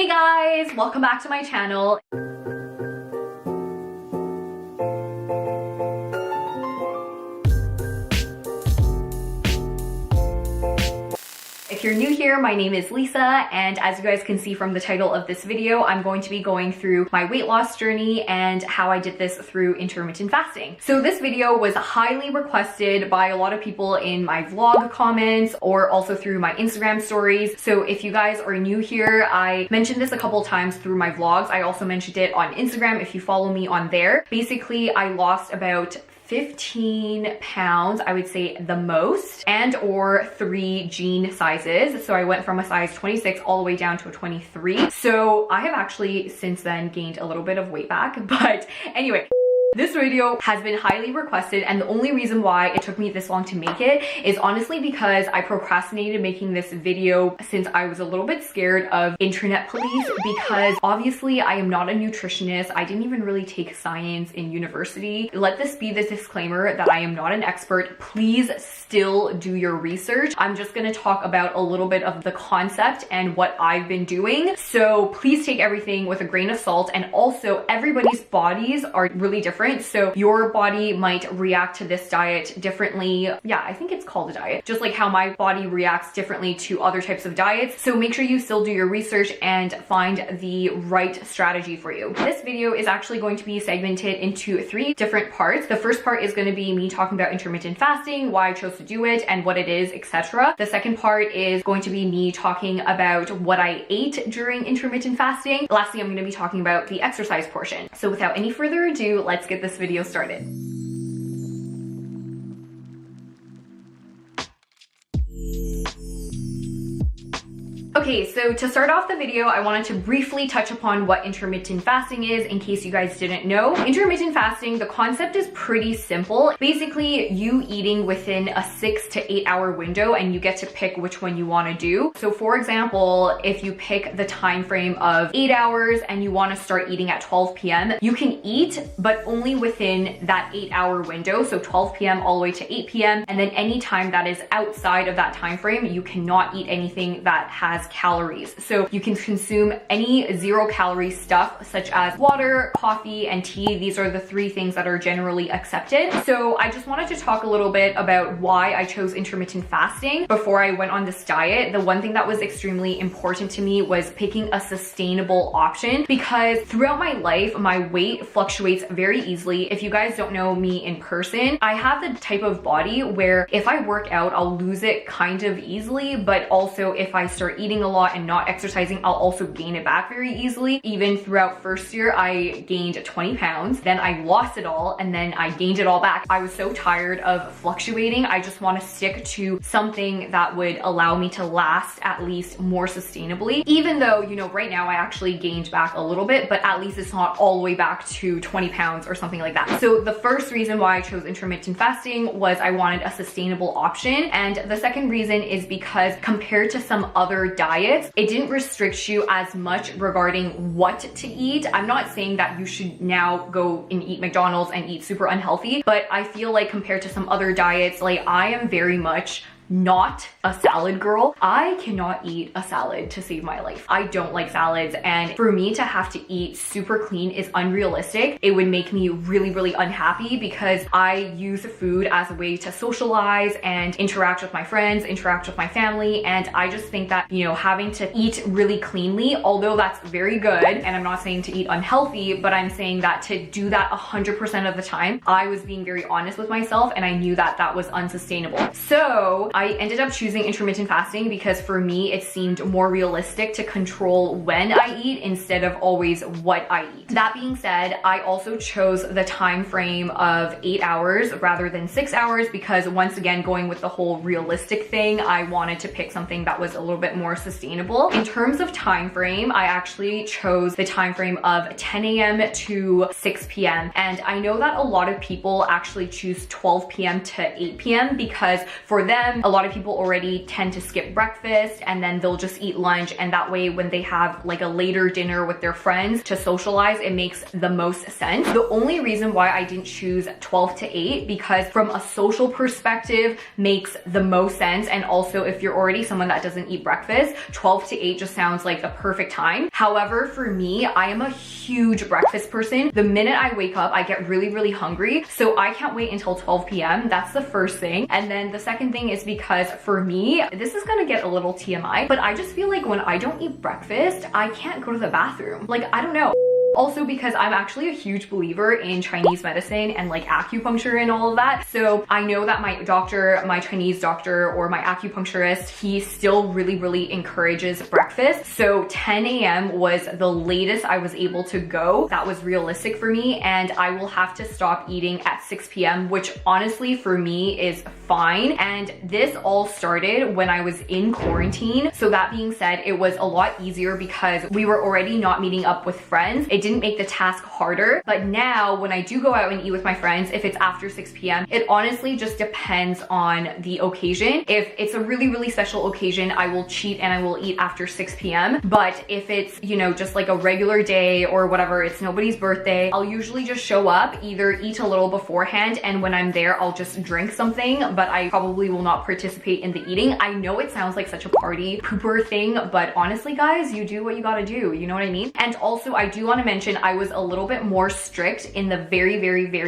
Hey guys, welcome back to my channel. If you're new here, my name is Lisa, and as you guys can see from the title of this video, I'm going to be going through my weight loss journey and how I did this through intermittent fasting. So this video was highly requested by a lot of people in my vlog comments or also through my Instagram stories. So if you guys are new here, I mentioned this a couple times through my vlogs. I also mentioned it on Instagram if you follow me on there. Basically, I lost about 15 pounds, I would say the most, and or 3 jean sizes. So I went from a size 26 all the way down to a 23. So I have actually since then gained a little bit of weight back, but anyway. This video has been highly requested, and the only reason why it took me this long to make it is honestly because I procrastinated making this video since I was a little bit scared of internet police, because obviously I am not a nutritionist. I didn't even really take science in university. Let this be the disclaimer that I am not an expert. Please still do your research. I'm just going to talk about a little bit of the concept and what I've been doing. So please take everything with a grain of salt, and also everybody's bodies are really different. So your body might react to this diet differently. Yeah, I think it's called a diet. Just like how my body reacts differently to other types of diets. So make sure you still do your research and find the right strategy for you. This video is actually going to be segmented into 3 different parts. The first part is going to be me talking about intermittent fasting, why I chose to do it and what it is, etc. The second part is going to be me talking about what I ate during intermittent fasting. Lastly, I'm going to be talking about the exercise portion. So without any further ado, let's get this video started. Okay, so to start off the video, I wanted to briefly touch upon what intermittent fasting is in case you guys didn't know. Intermittent fasting, the concept is pretty simple. Basically, you eating within a 6 to 8 hour window, and you get to pick which one you want to do. So for example, if you pick the time frame of 8 hours and you want to start eating at 12 p.m., you can eat, but only within that 8 hour window. So 12 p.m. all the way to 8 p.m. And then any time that is outside of that time frame, you cannot eat anything that has calories. So you can consume any 0 calorie stuff such as water, coffee, and tea. These are the 3 things that are generally accepted. So I just wanted to talk a little bit about why I chose intermittent fasting before I went on this diet. The one thing that was extremely important to me was picking a sustainable option, because throughout my life, my weight fluctuates very easily. If you guys don't know me in person, I have the type of body where if I work out, I'll lose it kind of easily, but also if I start eating a lot and not exercising, I'll also gain it back very easily. Even throughout first year, I gained 20 pounds, then I lost it all, and then I gained it all back. I was so tired of fluctuating. I just want to stick to something that would allow me to last at least more sustainably. Even though, you know, right now I actually gained back a little bit, but at least it's not all the way back to 20 pounds or something like that. So the first reason why I chose intermittent fasting was I wanted a sustainable option. And the second reason is because compared to some other diets, it didn't restrict you as much regarding what to eat. I'm not saying that you should now go and eat McDonald's and eat super unhealthy, but I feel like compared to some other diets, like I am very much not a salad girl. I cannot eat a salad to save my life. I don't like salads, and for me to have to eat super clean is unrealistic. It would make me really, really unhappy, because I use food as a way to socialize and interact with my friends, interact with my family, and I just think that, you know, having to eat really cleanly, although that's very good, and I'm not saying to eat unhealthy, but I'm saying that to do that 100% of the time, I was being very honest with myself, and I knew that that was unsustainable. So I ended up choosing intermittent fasting because for me, it seemed more realistic to control when I eat instead of always what I eat. That being said, I also chose the time frame of 8 hours rather than 6 hours because, once again, going with the whole realistic thing, I wanted to pick something that was a little bit more sustainable. In terms of time frame, I actually chose the time frame of 10 a.m. to 6 p.m. And I know that a lot of people actually choose 12 p.m. to 8 p.m. because for them, A lot of people already tend to skip breakfast and then they'll just eat lunch, and that way when they have like a later dinner with their friends to socialize, it makes the most sense. The only reason why I didn't choose 12 to 8 because from a social perspective makes the most sense, and also if you're already someone that doesn't eat breakfast, 12 to 8 just sounds like the perfect time. However, for me, I am a huge breakfast person. The minute I wake up, I get really hungry, so I can't wait until 12 p.m. That's the first thing. And then the second thing is because for me, this is gonna get a little TMI, but I just feel like when I don't eat breakfast, I can't go to the bathroom. Like, I don't know. Also because I'm actually a huge believer in Chinese medicine and like acupuncture and all of that. So I know that my doctor, my Chinese doctor or my acupuncturist, he still really encourages breakfast. So 10 a.m. was the latest I was able to go. That was realistic for me, and I will have to stop eating at 6 p.m., which honestly for me is fine. And this all started when I was in quarantine. So that being said, it was a lot easier because we were already not meeting up with friends. It didn't make the task harder. But now when I do go out and eat with my friends, if it's after 6 p.m., it honestly just depends on the occasion. If it's a really special occasion, I will cheat and I will eat after 6 p.m. But if it's, you know, just like a regular day or whatever, it's nobody's birthday, I'll usually just show up, either eat a little beforehand, and when I'm there, I'll just drink something, but I probably will not participate in the eating. I know it sounds like such a party pooper thing, but honestly guys, you do what you gotta do, you know what I mean? And also I do want to mention I was a little bit more strict in the very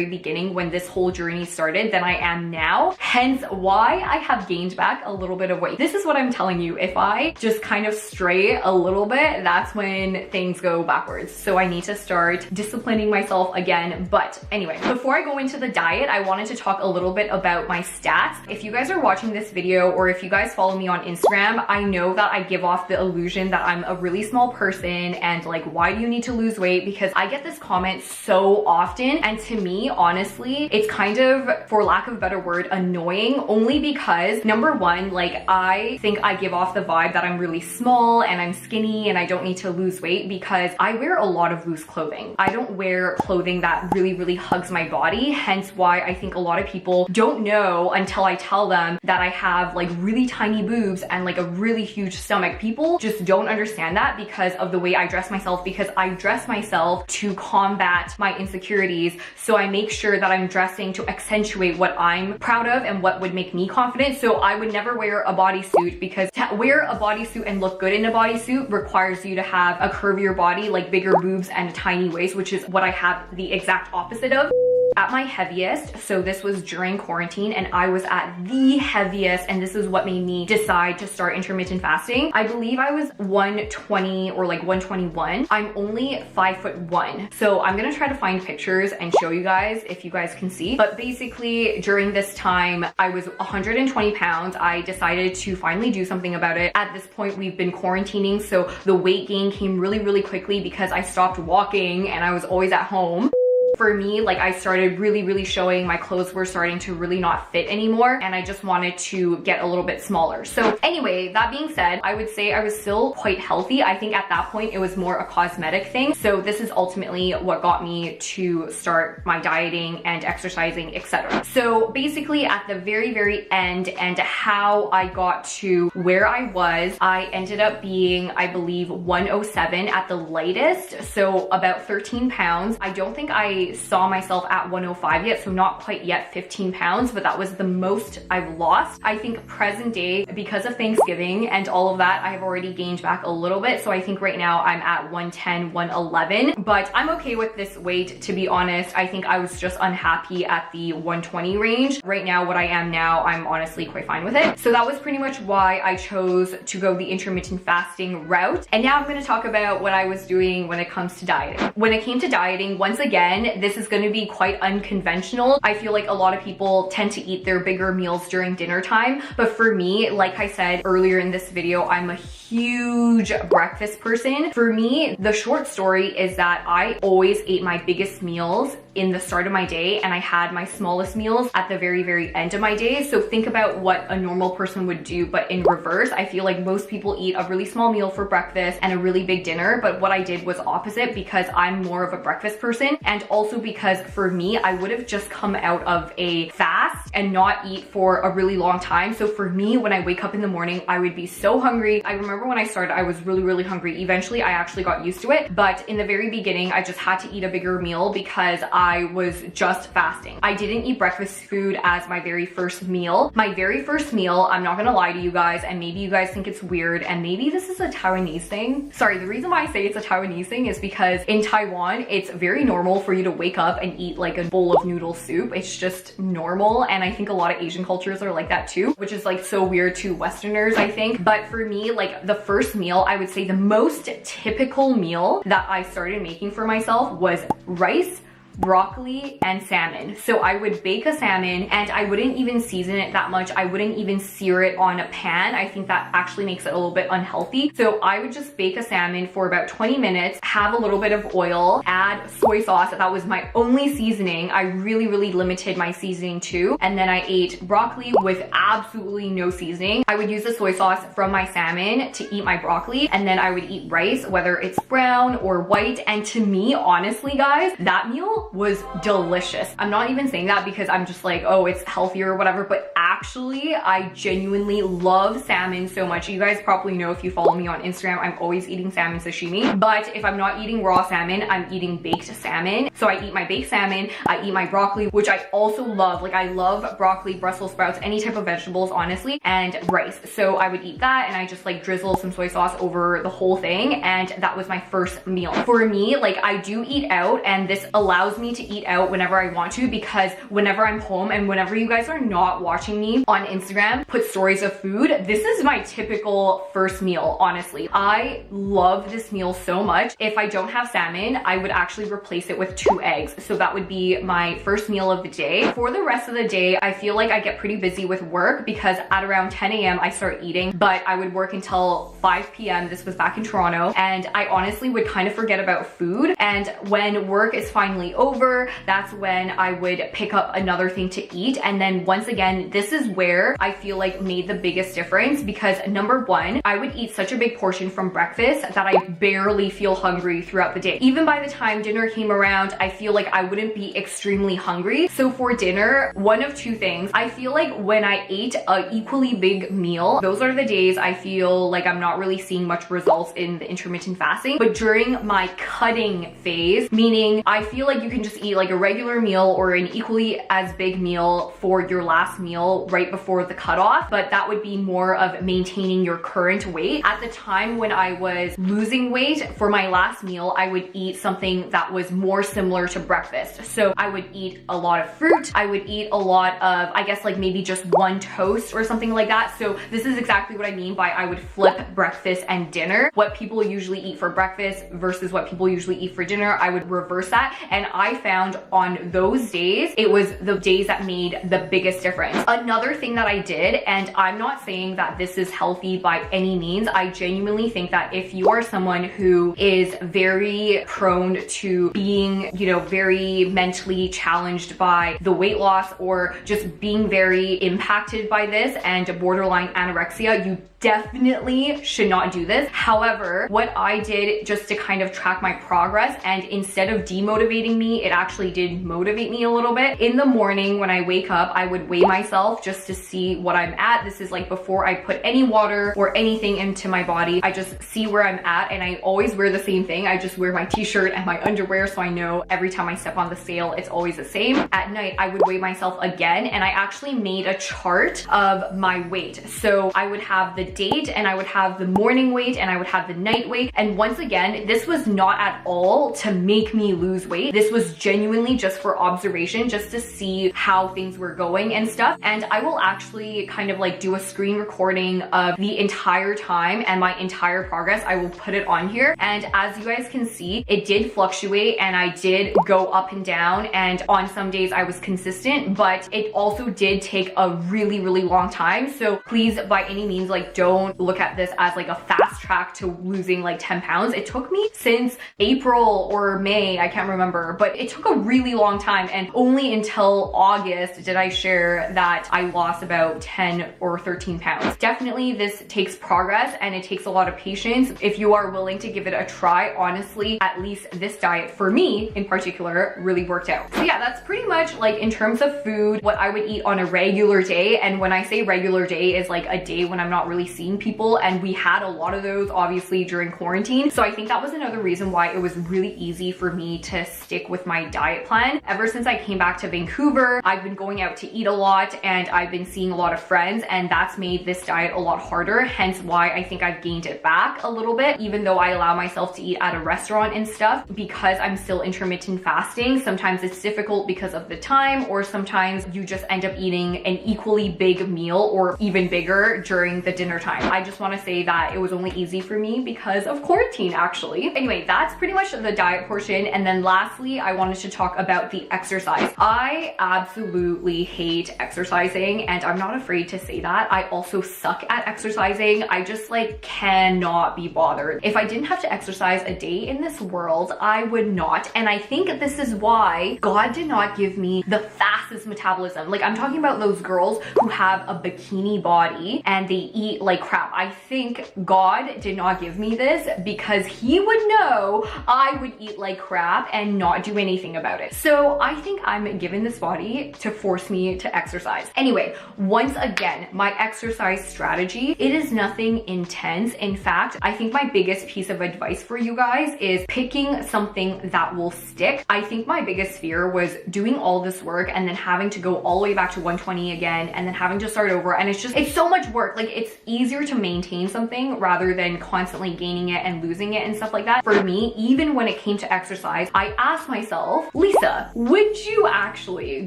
beginning when this whole journey started than I am now, hence why I have gained back a little bit of weight. This is what I'm telling you, if I just kind of stray a little bit, that's when things go backwards. So I need to start disciplining myself again. But anyway, before I go into the diet, I wanted to talk a little bit about my stats. If you guys are watching this video or if you guys follow me on Instagram, I know that I give off the illusion that I'm a really small person and like, why do you need to lose weight? Because I get this comment so often, and to me, honestly, it's kind of, for lack of a better word, annoying, only because number one, like I think I give off the vibe that I'm really small and I'm skinny and I don't need to lose weight because I wear a lot of loose clothing. I don't wear clothing that really hugs my body, hence why I think a lot of people don't know until I tell them that I have like really tiny boobs and like a really huge stomach. People just don't understand that because of the way I dress myself, because I dress myself to combat my insecurities. So I make sure that I'm dressing to accentuate what I'm proud of and what would make me confident. So I would never wear a bodysuit, because to wear a bodysuit and look good in a bodysuit requires you to have a curvier body, like bigger boobs and a tiny waist, which is what I have the exact opposite of. At my heaviest, so this was during quarantine, and I was at the heaviest, and this is what made me decide to start intermittent fasting. I believe I was 120 or like 121. I'm only 5'1", so I'm gonna try to find pictures and show you guys if you guys can see. But basically during this time I was 120 pounds. I decided to finally do something about it. At this point we've been quarantining, so the weight gain came really quickly because I stopped walking and I was always at home. For me, like I started really showing, my clothes were starting to really not fit anymore, and I just wanted to get a little bit smaller. So anyway, that being said, I would say I was still quite healthy. I think at that point it was more a cosmetic thing. So this is ultimately what got me to start my dieting and exercising, etc. So basically at the very end, and how I got to where I was, I ended up being, I believe, 107 at the lightest, so about 13 pounds. I don't think I saw myself at 105 yet, so not quite yet 15 pounds, but that was the most I've lost. I think present day, because of Thanksgiving and all of that, I have already gained back a little bit. So I think right now I'm at 110, 111, but I'm okay with this weight, to be honest. I think I was just unhappy at the 120 range. Right now, what I am now, I'm honestly quite fine with it. So that was pretty much why I chose to go the intermittent fasting route. And now I'm gonna talk about what I was doing when it comes to dieting. When it came to dieting, once again, this is going to be quite unconventional. I feel like a lot of people tend to eat their bigger meals during dinner time, but for me, like I said earlier in this video, I'm a huge huge breakfast person. For me, the short story is that I always ate my biggest meals in the start of my day, and I had my smallest meals at the very, very end of my day. So think about what a normal person would do, but in reverse. I feel like most people eat a really small meal for breakfast and a really big dinner, but what I did was opposite because I'm more of a breakfast person, and also because for me, I would have just come out of a fast and not eat for a really long time. So for me, when I wake up in the morning, I would be so hungry. I remember when I started, I was really, really hungry. Eventually, I actually got used to it, but in the very beginning, I just had to eat a bigger meal because I was just fasting. I didn't eat breakfast food as my very first meal. My very first meal, I'm not gonna lie to you guys, and maybe you guys think it's weird, and maybe this is a Taiwanese thing. Sorry, the reason why I say it's a Taiwanese thing is because in Taiwan, it's very normal for you to wake up and eat like a bowl of noodle soup. It's just normal, and I think a lot of Asian cultures are like that too, which is like so weird to Westerners, I think. But for me, like the first meal, I would say the most typical meal that I started making for myself was rice, broccoli, and salmon. So I would bake a salmon, and I wouldn't even season it that much. I wouldn't even sear it on a pan. I think that actually makes it a little bit unhealthy. So I would just bake a salmon for about 20 minutes, have a little bit of oil, add soy sauce. That was my only seasoning. I really, really limited my seasoning too. And then I ate broccoli with absolutely no seasoning. I would use the soy sauce from my salmon to eat my broccoli, and then I would eat rice, whether it's brown or white. And to me, honestly, guys, that meal was delicious. I'm not even saying that because I'm just like, oh, it's healthier or whatever, but actually, I genuinely love salmon so much. You guys probably know if you follow me on Instagram, I'm always eating salmon sashimi. But if I'm not eating raw salmon, I'm eating baked salmon. So I eat my baked salmon, I eat my broccoli, which I also love. Like I love broccoli, Brussels sprouts, any type of vegetables, honestly, and rice. So I would eat that, and I just like drizzle some soy sauce over the whole thing, and that was my first meal. For me, like I do eat out, and this allows me to eat out whenever I want to, because whenever I'm home and whenever you guys are not watching me on Instagram put stories of food, this is my typical first meal, honestly. I love this meal so much. If I don't have salmon, I would actually replace it with 2 eggs. So that would be my first meal of the day. For the rest of the day, I feel like I get pretty busy with work because at around 10 a.m. I start eating, but I would work until 5 p.m. This was back in Toronto, and I honestly would kind of forget about food. And when work is finally over, that's when I would pick up another thing to eat. And then once again, this is where I feel like made the biggest difference, because number one, I would eat such a big portion from breakfast that I barely feel hungry throughout the day. Even by the time dinner came around, I feel like I wouldn't be extremely hungry. So for dinner, one of two things. I feel like when I ate an equally big meal, those are the days I feel like I'm not really seeing much results in the intermittent fasting. But during my cutting phase, meaning I feel like you can just eat like a regular meal or an equally as big meal for your last meal right before the cutoff, but that would be more of maintaining your current weight. At the time when I was losing weight, for my last meal, I would eat something that was more similar to breakfast. So I would eat a lot of fruit. I would eat a lot of, I guess like maybe just one toast or something like that. So this is exactly what I mean by I would flip breakfast and dinner. What people usually eat for breakfast versus what people usually eat for dinner, I would reverse that. And I found on those days, it was the days that made the biggest difference. Another thing that I did, and I'm not saying that this is healthy by any means, I genuinely think that if you are someone who is very prone to being, you know, very mentally challenged by the weight loss, or just being very impacted by this and borderline anorexia, you definitely should not do this. However, what I did just to kind of track my progress, and instead of demotivating me, it actually did motivate me a little bit. In the morning when I wake up, I would weigh myself just to see what I'm at. This is like before I put any water or anything into my body. I just see where I'm at, and I always wear the same thing. I just wear my t-shirt and my underwear, so I know every time I step on the scale, it's always the same. At night, I would weigh myself again, and I actually made a chart of my weight. So I would have the date, and I would have the morning weight, and I would have the night weight. And once again, this was not at all to make me lose weight. This was genuinely just for observation, just to see how things were going and stuff. And I will actually kind of like do a screen recording of the entire time and my entire progress. I will put it on here. And as you guys can see, it did fluctuate, and I did go up and down, and on some days I was consistent, but it also did take a really, really long time. So please, by any means, like, don't look at this as like a fast track to losing like 10 pounds. It took me since April or May, I can't remember, but it took a really long time, and only until August did I share that I lost about 10 or 13 pounds. Definitely this takes progress and it takes a lot of patience. If you are willing to give it a try, honestly, at least this diet for me in particular really worked out. So yeah, that's pretty much like in terms of food, what I would eat on a regular day. And when I say regular day is like a day when I'm not really seeing people, and we had a lot of those obviously during quarantine. So I think that was another reason why it was really easy for me to stick with my diet plan. Ever since I came back to Vancouver, I've been going out to eat a lot and I've been seeing a lot of friends, and that's made this diet a lot harder, hence why I think I've gained it back a little bit, even though I allow myself to eat at a restaurant and stuff. Because I'm still intermittent fasting, sometimes it's difficult because of the time, or sometimes you just end up eating an equally big meal or even bigger during the dinner time. I just want to say that it was only easy for me because of quarantine actually. Anyway, that's pretty much the diet portion. And then lastly, I wanted to talk about the exercise. I absolutely hate exercising, and I'm not afraid to say that. I also suck at exercising. I just like cannot be bothered. If I didn't have to exercise a day in this world, I would not. And I think this is why God did not give me the fastest metabolism. Like, I'm talking about those girls who have a bikini body and they eat like crap. I think God did not give me this because he would know I would eat like crap and not do anything about it. So I think I'm given this body to force me to exercise. Anyway, once again, my exercise strategy, it is nothing intense. In fact, I think my biggest piece of advice for you guys is picking something that will stick. I think my biggest fear was doing all this work and then having to go all the way back to 120 again and then having to start over. And it's so much work. Like, it's easier to maintain something rather than constantly gaining it and losing it and stuff like that. For me, even when it came to exercise, I asked myself, Lisa, would you actually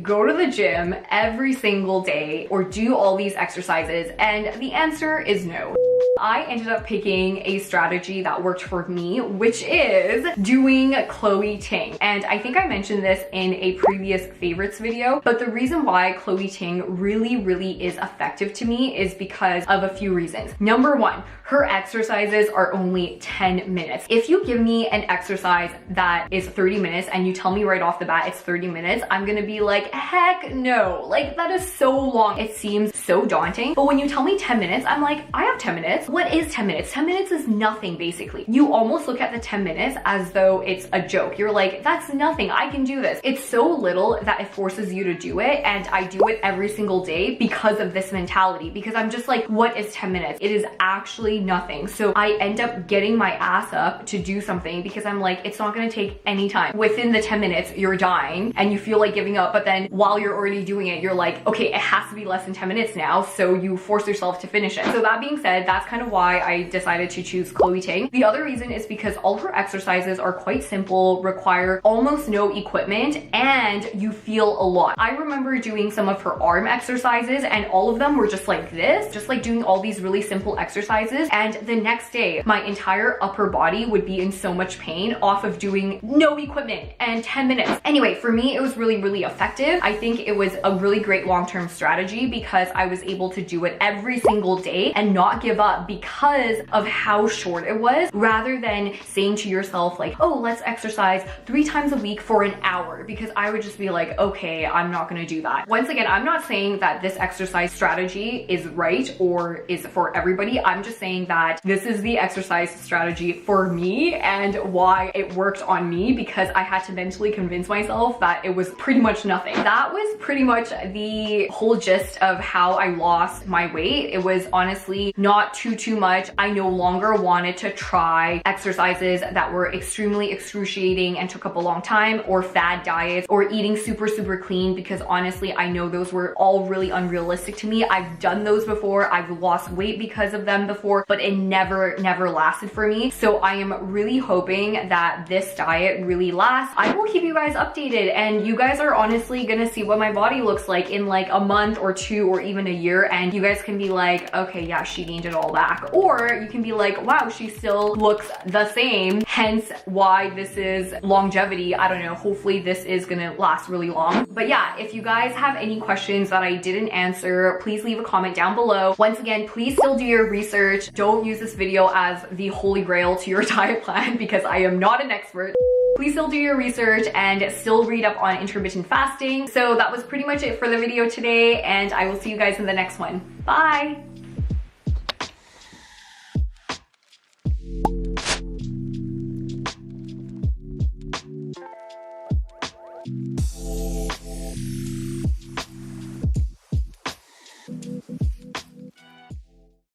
go to the gym every single day or do all these exercises? And the answer is no. I ended up picking a strategy that worked for me, which is doing Chloe Ting. And I think I mentioned this in a previous favorites video, but the reason why Chloe Ting really is effective to me is because of a few reasons. Number one, her exercises are only 10 minutes. If you give me an exercise that is 30 minutes and you tell me right off the bat it's 30 minutes, I'm gonna be like, heck no. Like, that is so long. It seems so daunting. But when you tell me 10 minutes, I'm like, I have 10 minutes. What is 10 minutes? 10 minutes is nothing, basically. You almost look at the 10 minutes as though it's a joke. You're like, that's nothing. I can do this. It's so little that it forces you to do it. And I do it every single day because of this mentality, because I'm just like, what is 10 minutes? It is actually nothing. So I end up getting my ass up to do something because I'm like, it's not going to take any time. Within the 10 minutes, you're dying and you feel like giving up. But then while you're already doing it, you're like, okay, it has to be less than 10 minutes now. So you force yourself to finish it. So that being said, that's kind of why I decided to choose Chloe Ting. The other reason is because all her exercises are quite simple, require almost no equipment, and you feel a lot. I remember doing some of her arm exercises and all of them were just like this, just like doing all these really simple exercises. And the next day, my entire upper body would be in so much pain off of doing no equipment and 10 minutes. Anyway, for me, it was really effective. I think it was a really great long-term strategy because I was able to do it every single day and not give up because of how short it was, rather than saying to yourself like, oh, let's exercise 3 times a week for an hour, because I would just be like, okay, I'm not gonna do that. Once again, I'm not saying that this exercise strategy is right or is for everybody. I'm just saying that this is the exercise strategy for me and why it worked on me, because I had to mentally convince myself that it was pretty much nothing. That was pretty much the whole gist of how I lost my weight. It was honestly not too much. I no longer wanted to try exercises that were extremely excruciating and took up a long time, or fad diets, or eating super clean, because honestly, I know those were all really unrealistic to me. I've done those before. I've lost weight because of them before, but it never lasted for me. So I am really hoping that this diet really lasts. I will keep you guys updated, and you guys are honestly gonna see what my body looks like in like a month or 2 or even a year, and you guys can be like, okay, yeah, she gained it all. fall back. Or you can be like, wow, she still looks the same, hence why this is longevity. I don't know, hopefully this is gonna last really long. But yeah, if you guys have any questions that I didn't answer, please leave a comment down below. Once again, please still do your research. Don't use this video as the holy grail to your diet plan because I am not an expert. Please still do your research and still read up on intermittent fasting. So that was pretty much it for the video today, and I will see you guys in the next one. Bye!